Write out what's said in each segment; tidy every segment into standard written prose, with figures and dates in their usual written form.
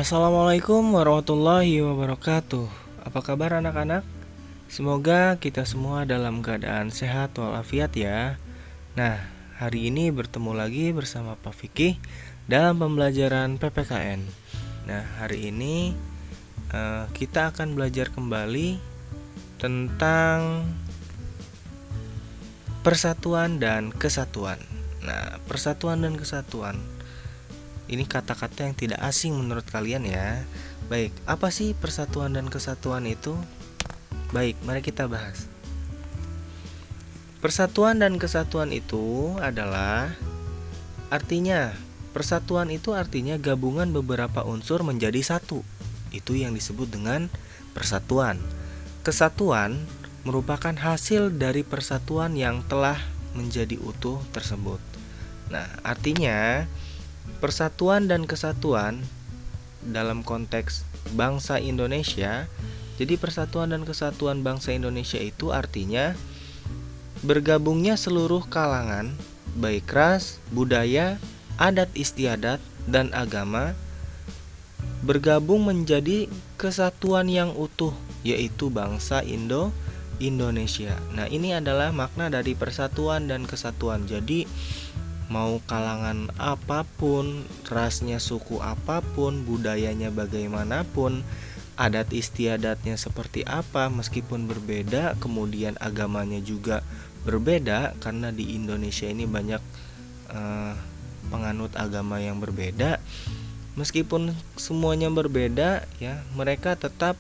Assalamualaikum warahmatullahi wabarakatuh. Apa kabar anak-anak? Semoga kita semua dalam keadaan sehat walafiat ya. Nah, hari ini bertemu lagi bersama Pak Fikih dalam pembelajaran PPKN. Nah, hari ini kita akan belajar kembali tentang persatuan dan kesatuan. Nah, persatuan dan kesatuan ini kata-kata yang tidak asing menurut kalian ya. Baik, apa sih persatuan dan kesatuan itu? Baik, mari kita bahas. Persatuan dan kesatuan itu persatuan itu artinya gabungan beberapa unsur menjadi satu. Itu yang disebut dengan persatuan. Kesatuan merupakan hasil dari persatuan yang telah menjadi utuh tersebut. Nah, artinya persatuan dan kesatuan dalam konteks bangsa Indonesia. Jadi persatuan dan kesatuan bangsa Indonesia itu artinya bergabungnya seluruh kalangan, baik ras, budaya, adat istiadat, dan agama, bergabung menjadi kesatuan yang utuh, yaitu bangsa Indonesia. Nah, ini adalah makna dari persatuan dan kesatuan. Jadi mau kalangan apapun, rasnya suku apapun, budayanya bagaimanapun, adat istiadatnya seperti apa, meskipun berbeda, kemudian agamanya juga berbeda, karena di Indonesia ini banyak penganut agama yang berbeda. Meskipun semuanya berbeda, ya mereka tetap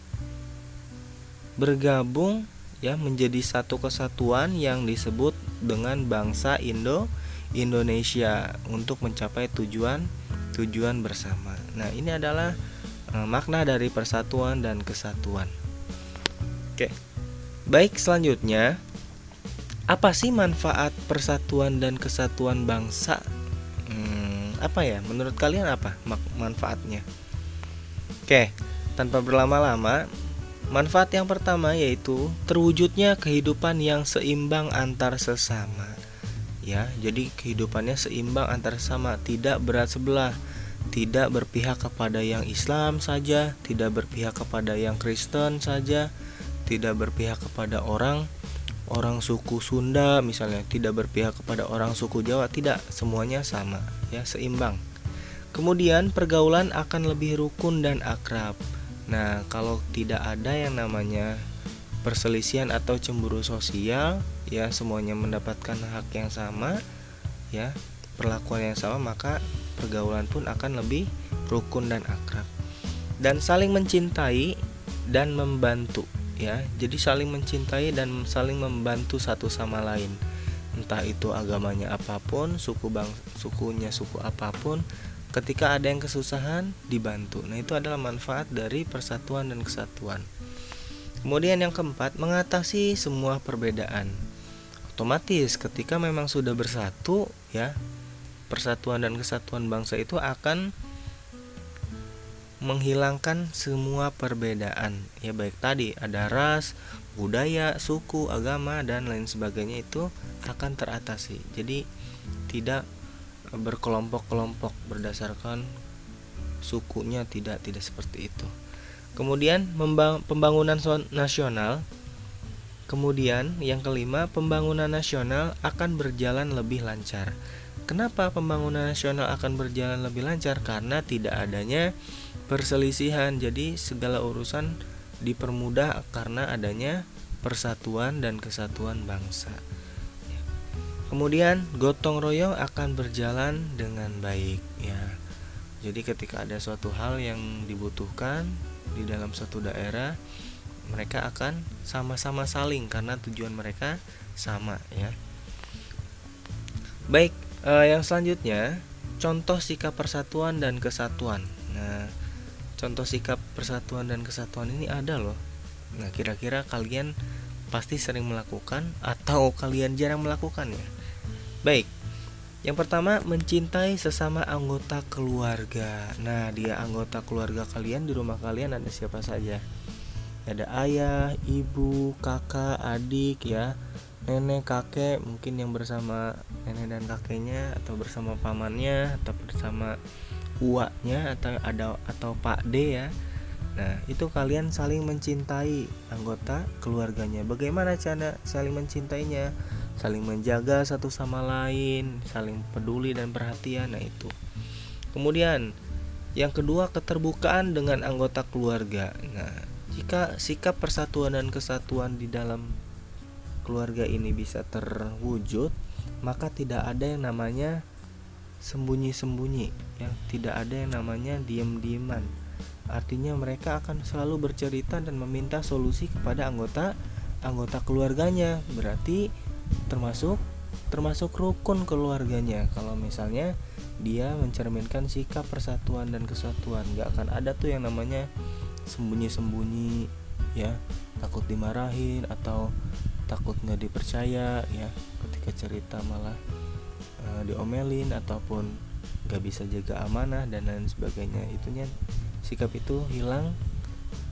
bergabung ya menjadi satu kesatuan yang disebut dengan bangsa Indonesia untuk mencapai tujuan bersama. Nah, ini adalah makna dari persatuan dan kesatuan. Oke. Baik, selanjutnya, apa sih manfaat persatuan dan kesatuan bangsa? Apa ya? Menurut kalian apa manfaatnya? Oke, tanpa berlama-lama, manfaat yang pertama yaitu terwujudnya kehidupan yang seimbang antar sesama. Ya, jadi kehidupannya seimbang antar sesama, tidak berat sebelah, tidak berpihak kepada yang Islam saja, tidak berpihak kepada yang Kristen saja, tidak berpihak kepada orang suku Sunda misalnya, tidak berpihak kepada orang suku Jawa, tidak, semuanya sama, ya, seimbang. Kemudian pergaulan akan lebih rukun dan akrab. Nah, kalau tidak ada yang namanya perselisihan atau cemburu sosial, ya semuanya mendapatkan hak yang sama, ya perlakuan yang sama, maka pergaulan pun akan lebih rukun dan akrab. Dan saling mencintai dan membantu, ya. Jadi saling mencintai dan saling membantu satu sama lain. Entah itu agamanya apapun, sukunya suku apapun, ketika ada yang kesusahan dibantu. Nah, itu adalah manfaat dari persatuan dan kesatuan. Kemudian yang keempat, mengatasi semua perbedaan. Otomatis ketika memang sudah bersatu, ya, persatuan dan kesatuan bangsa itu akan menghilangkan semua perbedaan. Ya, baik tadi ada ras, budaya, suku, agama, dan lain sebagainya, itu akan teratasi. Jadi tidak berkelompok-kelompok berdasarkan sukunya, tidak seperti itu. Kemudian pembangunan nasional. Kemudian yang kelima, pembangunan nasional akan berjalan lebih lancar. Kenapa pembangunan nasional akan berjalan lebih lancar? Karena tidak adanya perselisihan. Jadi segala urusan dipermudah karena adanya persatuan dan kesatuan bangsa. Kemudian gotong royong akan berjalan dengan baik, ya. Jadi ketika ada suatu hal yang dibutuhkan di dalam suatu daerah, mereka akan sama-sama saling karena tujuan mereka sama, ya. Baik, yang selanjutnya, contoh sikap persatuan dan kesatuan. Nah, contoh sikap persatuan dan kesatuan ini ada loh. Nah, kira-kira kalian pasti sering melakukan atau kalian jarang melakukannya. Baik, yang pertama, mencintai sesama anggota keluarga. Nah, dia anggota keluarga kalian, di rumah kalian ada siapa saja? Ada ayah, ibu, kakak, adik, ya, nenek, kakek, mungkin yang bersama nenek dan kakeknya, atau bersama pamannya, atau bersama uaknya atau Pak D ya. Nah, itu kalian saling mencintai anggota keluarganya. Bagaimana cara saling mencintainya? Saling menjaga satu sama lain, saling peduli dan perhatian. Nah, itu. Kemudian yang kedua, keterbukaan dengan anggota keluarga. Nah, jika sikap persatuan dan kesatuan di dalam keluarga ini bisa terwujud, maka tidak ada yang namanya sembunyi-sembunyi ya, tidak ada yang namanya diam-diaman. Artinya mereka akan selalu bercerita dan meminta solusi kepada anggota keluarganya. Berarti termasuk rukun keluarganya. Kalau misalnya dia mencerminkan sikap persatuan dan kesatuan, nggak akan ada tuh yang namanya sembunyi-sembunyi ya, takut dimarahin atau takut nggak dipercaya ya, ketika cerita malah diomelin ataupun gak bisa jaga amanah dan lain sebagainya. Itunya sikap itu hilang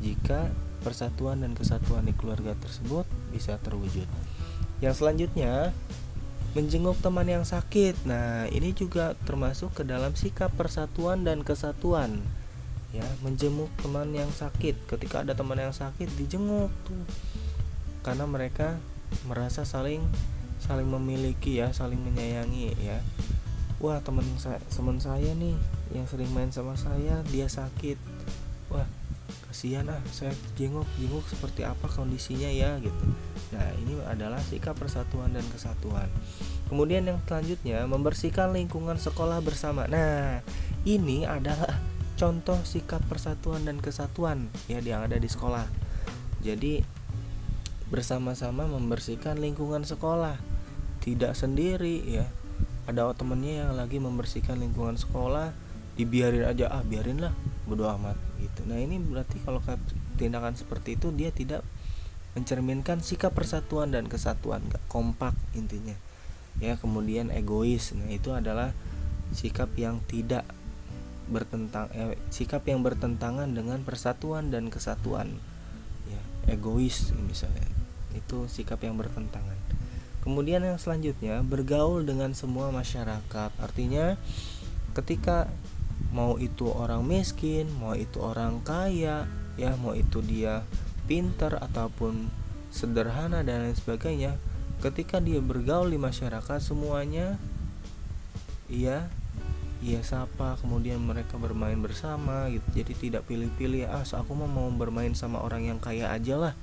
jika persatuan dan kesatuan di keluarga tersebut bisa terwujud. Yang selanjutnya, menjenguk teman yang sakit. Nah, ini juga termasuk ke dalam sikap persatuan dan kesatuan ya, menjenguk teman yang sakit. Ketika ada teman yang sakit, dijenguk tuh, karena mereka merasa saling memiliki ya, saling menyayangi ya. Wah, teman saya nih yang sering main sama saya, dia sakit. Wah, kasihan saya jenguk seperti apa kondisinya ya gitu. Nah, ini adalah sikap persatuan dan kesatuan. Kemudian yang selanjutnya, membersihkan lingkungan sekolah bersama. Nah, ini adalah contoh sikap persatuan dan kesatuan ya yang ada di sekolah. Jadi bersama-sama membersihkan lingkungan sekolah, tidak sendiri ya. Ada temennya yang lagi membersihkan lingkungan sekolah, dibiarin aja, biarinlah, bodo amat gitu. Nah, ini berarti kalau tindakan seperti itu dia tidak mencerminkan sikap persatuan dan kesatuan, gak kompak intinya ya. Kemudian egois. Nah, itu adalah sikap yang tidak sikap yang bertentangan dengan persatuan dan kesatuan ya. Egois misalnya, itu sikap yang bertentangan. Kemudian yang selanjutnya, bergaul dengan semua masyarakat. Artinya ketika mau itu orang miskin, mau itu orang kaya ya, mau itu dia pintar ataupun sederhana dan lain sebagainya, ketika dia bergaul di masyarakat, semuanya ia sapa, kemudian mereka bermain bersama gitu. Jadi tidak pilih-pilih, aku mau bermain sama orang yang kaya aja lah,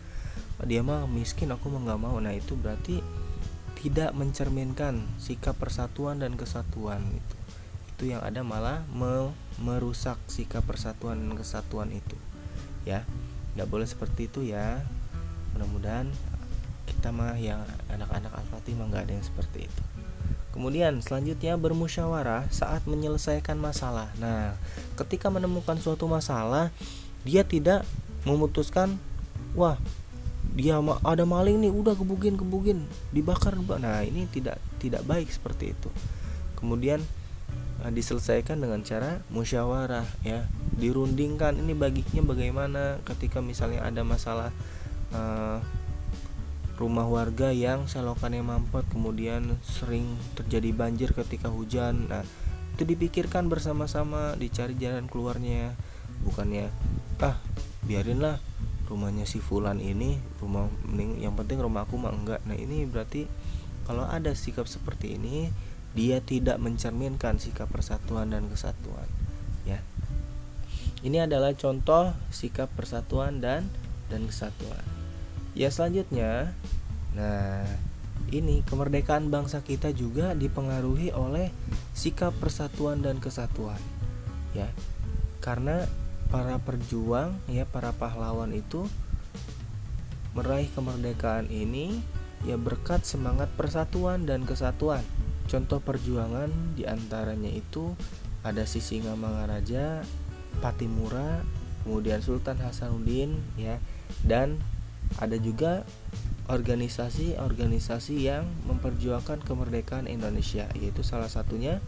dia mah miskin, aku mah nggak mau. Nah, itu berarti tidak mencerminkan sikap persatuan dan kesatuan. Itu yang ada malah merusak sikap persatuan dan kesatuan itu ya. Nggak boleh seperti itu ya. Mudah-mudahan kita mah yang anak-anak Al-Fatih mah nggak ada yang seperti itu. Kemudian selanjutnya, bermusyawarah saat menyelesaikan masalah. Nah, ketika menemukan suatu masalah, dia tidak memutuskan, wah, dia ada maling nih, udah gebugin, dibakar. Nah, ini tidak baik seperti itu. Kemudian diselesaikan dengan cara musyawarah ya, dirundingkan ini baginya bagaimana. Ketika misalnya ada masalah rumah warga yang selokannya mampet, kemudian sering terjadi banjir ketika hujan. Nah, itu dipikirkan bersama-sama, dicari jalan keluarnya. Bukannya biarinlah rumahnya si fulan ini, yang penting rumahku mah enggak. Nah, ini berarti kalau ada sikap seperti ini, dia tidak mencerminkan sikap persatuan dan kesatuan ya. Ini adalah contoh sikap persatuan dan kesatuan. Ya, selanjutnya, nah, ini kemerdekaan bangsa kita juga dipengaruhi oleh sikap persatuan dan kesatuan ya. Karena para perjuang ya, para pahlawan itu meraih kemerdekaan ini ya berkat semangat persatuan dan kesatuan. Contoh perjuangan diantaranya itu ada Sisingamangaraja, Patimura, kemudian Sultan Hasanuddin ya, dan ada juga organisasi-organisasi yang memperjuangkan kemerdekaan Indonesia, yaitu salah satunya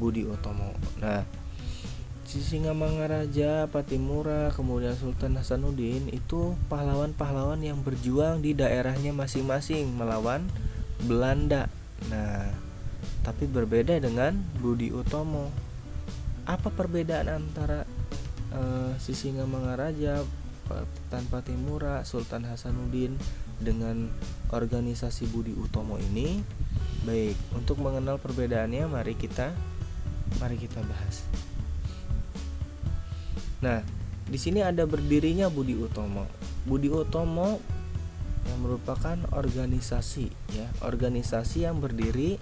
Budi Utomo. Nah, Sisingamangaraja, Patimura, kemudian Sultan Hasanuddin itu pahlawan-pahlawan yang berjuang di daerahnya masing-masing melawan Belanda. Nah, tapi berbeda dengan Budi Utomo. Apa perbedaan antara Sisingamangaraja, Tan Patimura, Sultan Hasanuddin dengan organisasi Budi Utomo ini? Baik, untuk mengenal perbedaannya mari kita bahas. Nah, di sini ada berdirinya Budi Utomo. Budi Utomo yang merupakan organisasi yang berdiri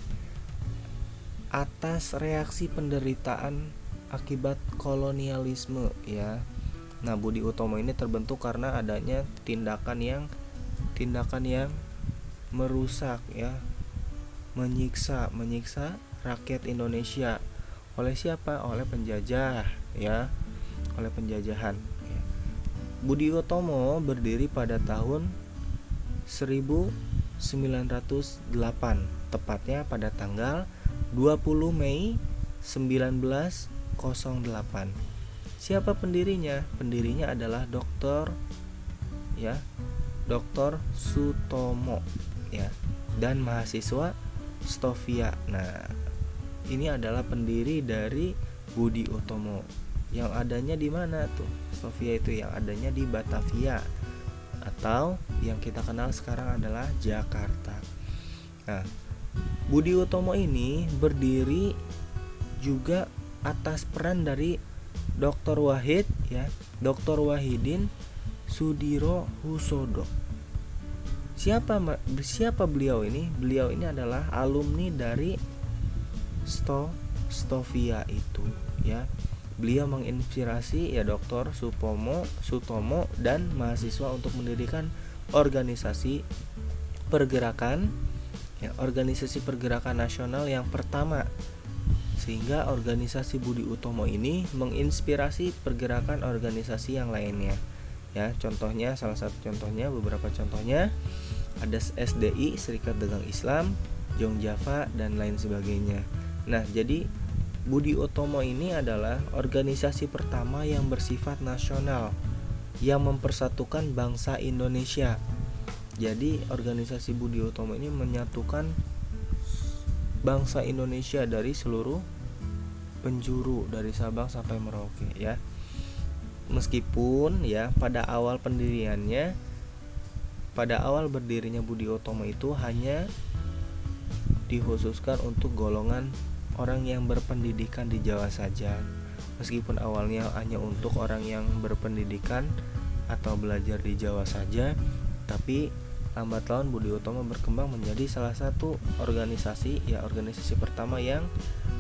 atas reaksi penderitaan akibat kolonialisme ya. Nah, Budi Utomo ini terbentuk karena adanya tindakan yang merusak ya, menyiksa rakyat Indonesia. Oleh siapa? Oleh penjajah ya, oleh penjajahan ya. Budi Utomo berdiri pada tahun 1908, tepatnya pada tanggal 20 Mei 1908. Siapa pendirinya? Pendirinya adalah Dr. Sutomo ya, dan mahasiswa Stovia. Nah, ini adalah pendiri dari Budi Utomo. Yang adanya di mana tuh? Stovia itu yang adanya di Batavia, atau yang kita kenal sekarang adalah Jakarta. Nah, Budi Utomo ini berdiri juga atas peran dari Dr. Wahid ya, Dr. Wahidin Sudirohusodo. Siapa beliau ini? Beliau ini adalah alumni dari Stovia itu ya. Beliau menginspirasi ya Dr. Sutomo dan mahasiswa untuk mendirikan organisasi pergerakan nasional yang pertama, sehingga organisasi Budi Utomo ini menginspirasi pergerakan organisasi yang lainnya ya. Contohnya, beberapa contohnya ada SDI, Serikat Dagang Islam, Jong Java, dan lain sebagainya. Nah, jadi Budi Utomo ini adalah organisasi pertama yang bersifat nasional yang mempersatukan bangsa Indonesia. Jadi organisasi Budi Utomo ini menyatukan bangsa Indonesia dari seluruh penjuru, dari Sabang sampai Merauke ya. Meskipun ya pada awal berdirinya Budi Utomo itu hanya dikhususkan untuk golongan orang yang berpendidikan di Jawa saja. Meskipun awalnya hanya untuk orang yang berpendidikan atau belajar di Jawa saja, tapi lambat laun Budi Utomo berkembang menjadi salah satu organisasi pertama yang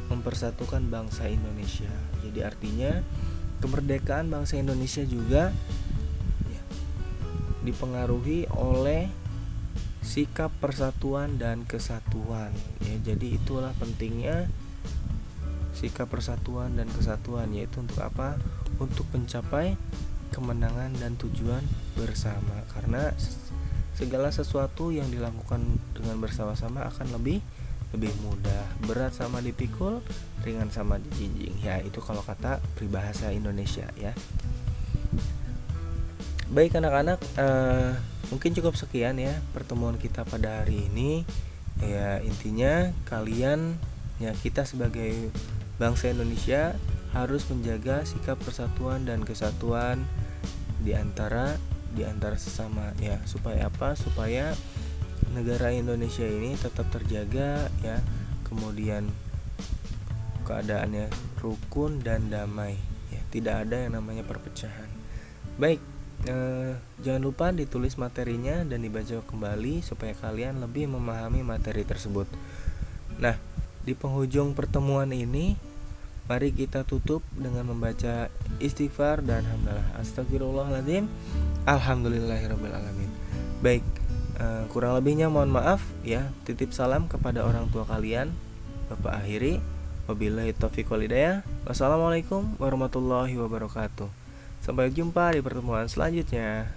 mempersatukan bangsa Indonesia. Jadi artinya kemerdekaan bangsa Indonesia juga ya, dipengaruhi oleh sikap persatuan dan kesatuan ya. Jadi itulah pentingnya sikap persatuan dan kesatuan, yaitu untuk apa? Untuk mencapai kemenangan dan tujuan bersama. Karena segala sesuatu yang dilakukan dengan bersama-sama akan lebih mudah. Berat sama dipikul, ringan sama dijinjing. Ya, itu kalau kata peribahasa Indonesia ya. Baik anak-anak, mungkin cukup sekian ya pertemuan kita pada hari ini. Ya, intinya kalian ya, kita sebagai bangsa Indonesia harus menjaga sikap persatuan dan kesatuan di antara sesama ya. Supaya apa? Supaya negara Indonesia ini tetap terjaga ya, kemudian keadaannya rukun dan damai ya, tidak ada yang namanya perpecahan. Baik, jangan lupa ditulis materinya dan dibaca kembali supaya kalian lebih memahami materi tersebut. Nah, di penghujung pertemuan ini mari kita tutup dengan membaca istighfar dan hamdalah. Astagfirullahaladzim, alhamdulillahirabbil alamin. Baik, kurang lebihnya mohon maaf ya. Titip salam kepada orang tua kalian. Bapak akhiri, wabillahi taufiq wal hidayah. Wassalamualaikum warahmatullahi wabarakatuh. Sampai jumpa di pertemuan selanjutnya.